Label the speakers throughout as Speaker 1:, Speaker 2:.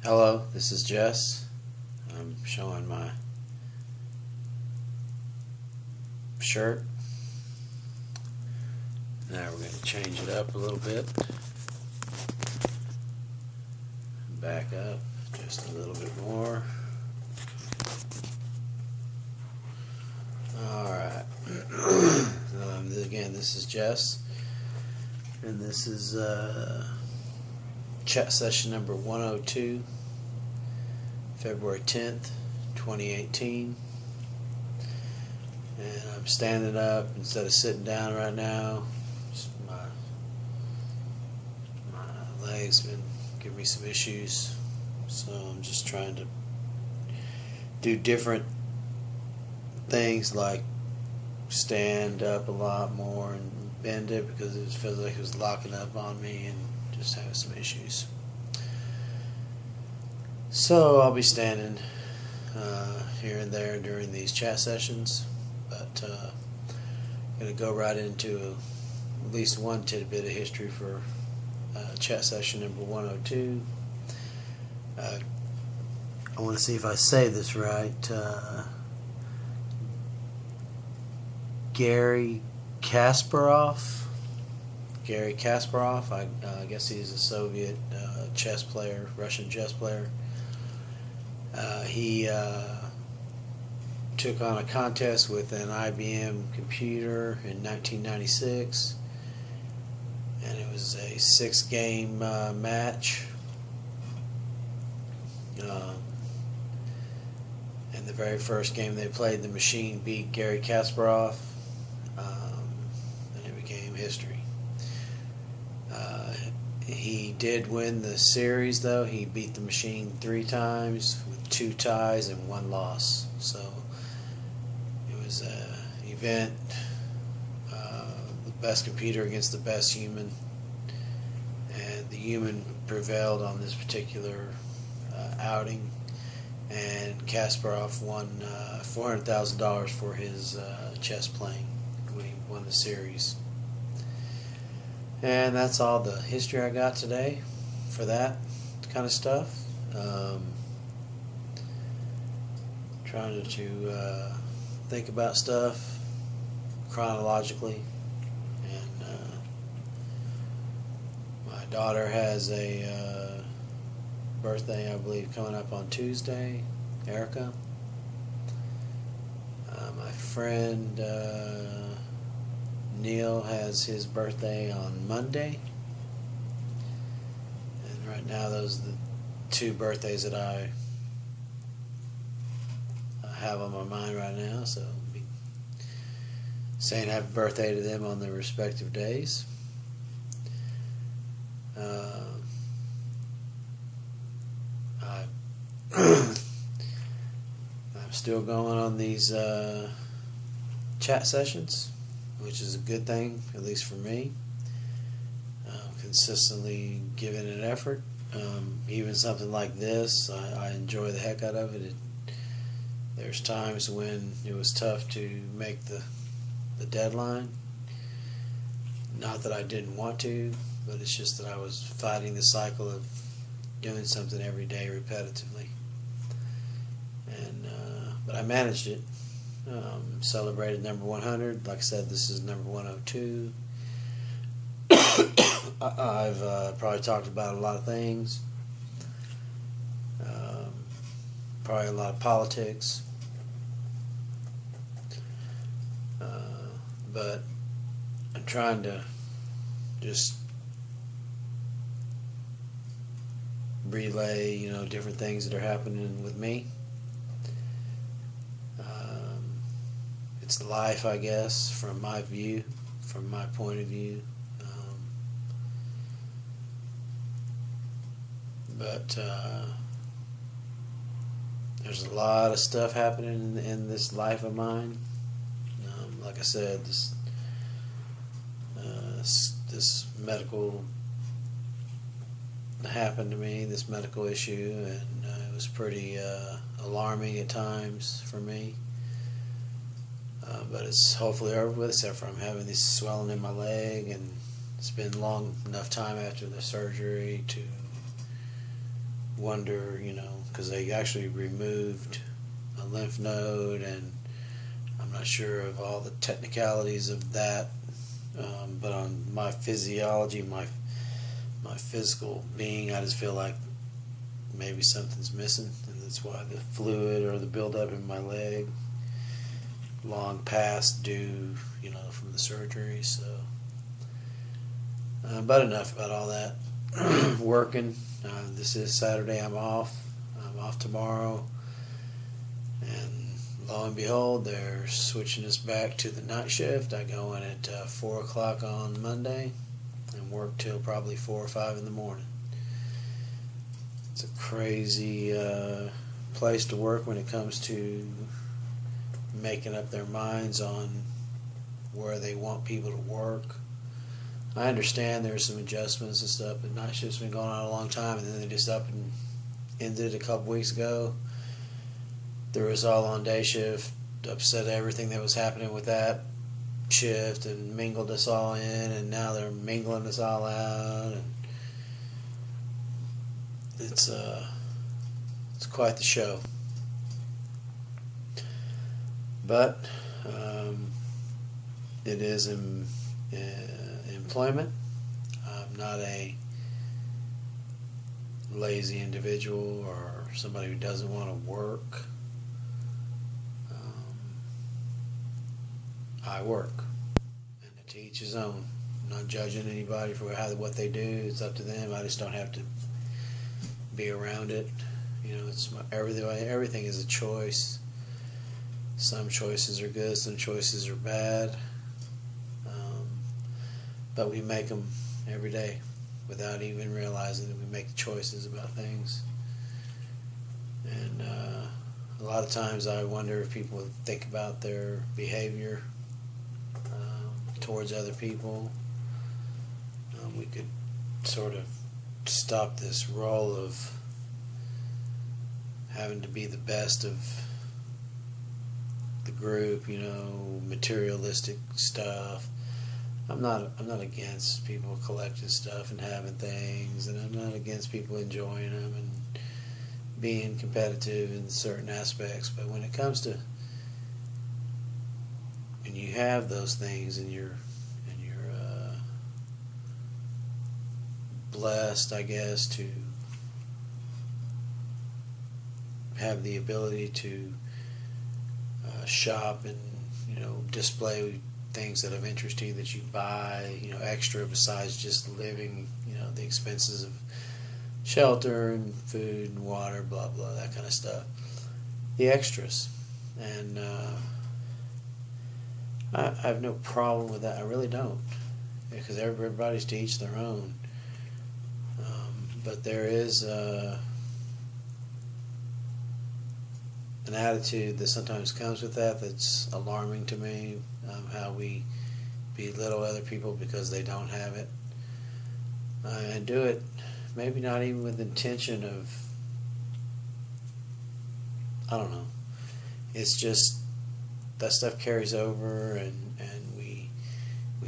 Speaker 1: Hello, this is Jess. I'm showing my shirt. Now we're going to change it up a little bit. Back up just a little bit more. Alright. Again, this is Jess. And this is chat session number 102, February 10th, 2018. And I'm standing up instead of sitting down right now. My legs been giving me some issues, so I'm just trying to do different things like stand up a lot more and bend it because it feels like it was locking up on me and just having some issues. So I'll be standing here and there during these chat sessions, but I'm going to go right into at least one tidbit of history for chat session number 102. I want to see if I say this right. Garry Kasparov. I guess he's a Soviet chess player, Russian chess player. He took on a contest with an IBM computer in 1996, and it was a 6-game match. And the very first game they played, the machine beat Garry Kasparov, and it became history. He did win the series, though. He beat the machine 3 times with 2 ties and 1 loss. So it was an event, the best computer against the best human, and the human prevailed on this particular outing. And Kasparov won $400,000 for his chess playing when he won the series. And that's all the history I got today for that kind of stuff. Trying to think about stuff chronologically. And my daughter has a birthday, I believe, coming up on Tuesday, Erica. My friend Neil has his birthday on Monday, and right now those are the 2 birthdays that I have on my mind right now, so I'll be saying happy birthday to them on their respective days. I'm still going on these chat sessions, which is a good thing, at least for me. Consistently giving it effort. Even something like this, I enjoy the heck out of it. There's times when it was tough to make the deadline. Not that I didn't want to, but it's just that I was fighting the cycle of doing something every day repetitively. And but I managed it. Celebrated number 100. Like I said, this is number 102. I've probably talked about a lot of things. Probably a lot of politics. But I'm trying to just relay, different things that are happening with me. It's life, I guess, from my view, from my point of view. But there's a lot of stuff happening in this life of mine. Like I said, this medical happened to me, this medical issue, and it was pretty alarming at times for me. But it's hopefully over with, except for I'm having this swelling in my leg, and it's been long enough time after the surgery to wonder, because they actually removed a lymph node, and I'm not sure of all the technicalities of that, but on my physiology, my physical being, I just feel like maybe something's missing, and that's why the fluid or the buildup in my leg long past due, from the surgery. So, but enough about all that. Working. This is Saturday. I'm off. I'm off tomorrow, and lo and behold, they're switching us back to the night shift. I go in at 4 o'clock on Monday and work till probably 4 or 5 in the morning. It's a crazy place to work when it comes to making up their minds on where they want people to work. I understand there's some adjustments and stuff, but night shift's been going on a long time, and then they just up and ended a couple weeks ago. Threw us all on day shift, upset everything that was happening with that shift, and mingled us all in, and now they're mingling us all out, and it's quite the show. But it is employment. I'm not a lazy individual or somebody who doesn't want to work. I work, and to each his own. I'm not judging anybody for what they do. It's up to them. I just don't have to be around it. It's everything is a choice. Some choices are good, some choices are bad, but we make them every day without even realizing that we make the choices about things. And a lot of times I wonder if people think about their behavior towards other people. We could sort of stop this role of having to be the best of the group, materialistic stuff. I'm not against people collecting stuff and having things, and I'm not against people enjoying them and being competitive in certain aspects. But when it comes to when you have those things and you're blessed, I guess, to have the ability to shop and display things that of interest to you that you buy, extra besides just living, the expenses of shelter and food and water, blah blah, that kind of stuff, the extras. And I have no problem with that. I really don't, because everybody's to each their own. But there is an attitude that sometimes comes with that's alarming to me, how we belittle other people because they don't have it, and do it maybe not even with intention of, I don't know, it's just that stuff carries over, and we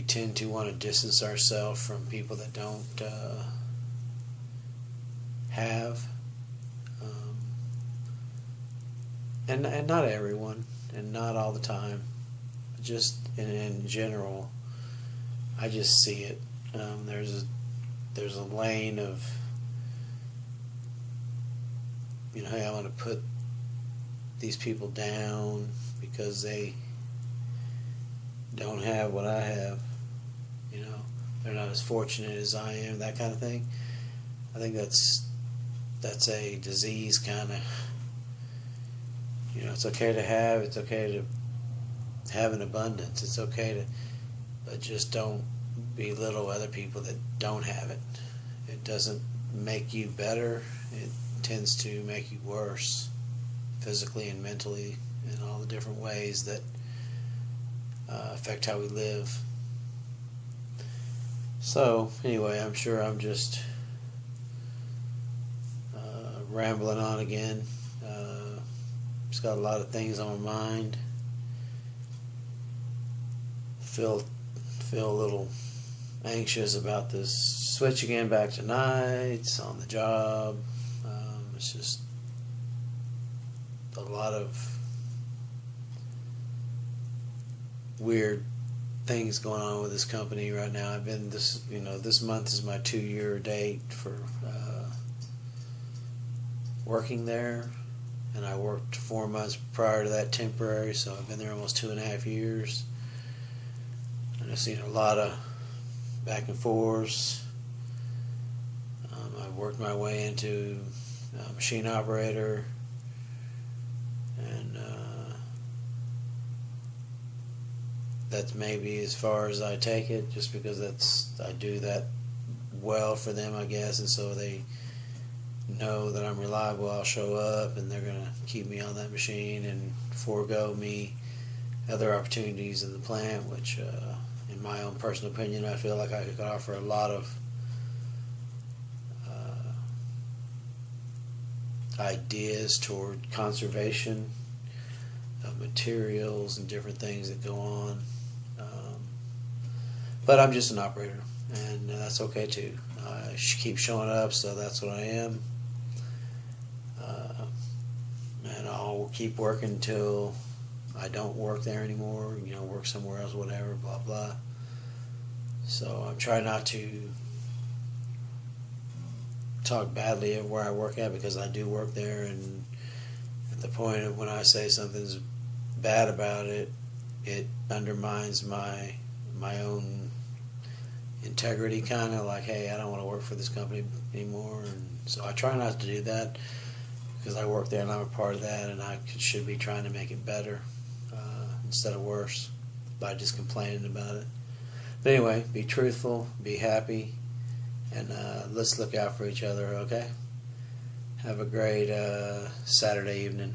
Speaker 1: tend to want to distance ourselves from people that don't have. And not everyone, and not all the time, just in general. I just see it. There's a lane of, hey, I want to put these people down because they don't have what I have. They're not as fortunate as I am. That kind of thing. I think that's a disease kind of. It's okay to have. It's okay to have an abundance. It's okay to, but just don't belittle other people that don't have it. It doesn't make you better. It tends to make you worse, physically and mentally, in all the different ways that affect how we live. So anyway, I'm sure I'm just rambling on again. Just got a lot of things on my mind. Feel a little anxious about this switch again back to nights on the job. It's just a lot of weird things going on with this company right now. I've been this month is my 2-year date for working there, and I worked 4 months prior to that temporary, so I've been there almost 2.5 years, and I've seen a lot of back and forths. I've worked my way into machine operator, and that's maybe as far as I take it, just because I do that well for them, I guess, and so they know that I'm reliable. I'll show up, and they're gonna keep me on that machine and forego me other opportunities in the plant, which, in my own personal opinion, I feel like I could offer a lot of ideas toward conservation of materials and different things that go on. But I'm just an operator, and that's okay too. I keep showing up, so that's what I am. And I'll keep working until I don't work there anymore, work somewhere else, whatever, blah, blah. So I'm trying not to talk badly of where I work at, because I do work there, and at the point of when I say something's bad about it, it undermines my own integrity, kind of like, hey, I don't want to work for this company anymore. And so I try not to do that, because I work there and I'm a part of that, and I should be trying to make it better instead of worse by just complaining about it. But anyway, be truthful, be happy, and let's look out for each other, okay? Have a great Saturday evening.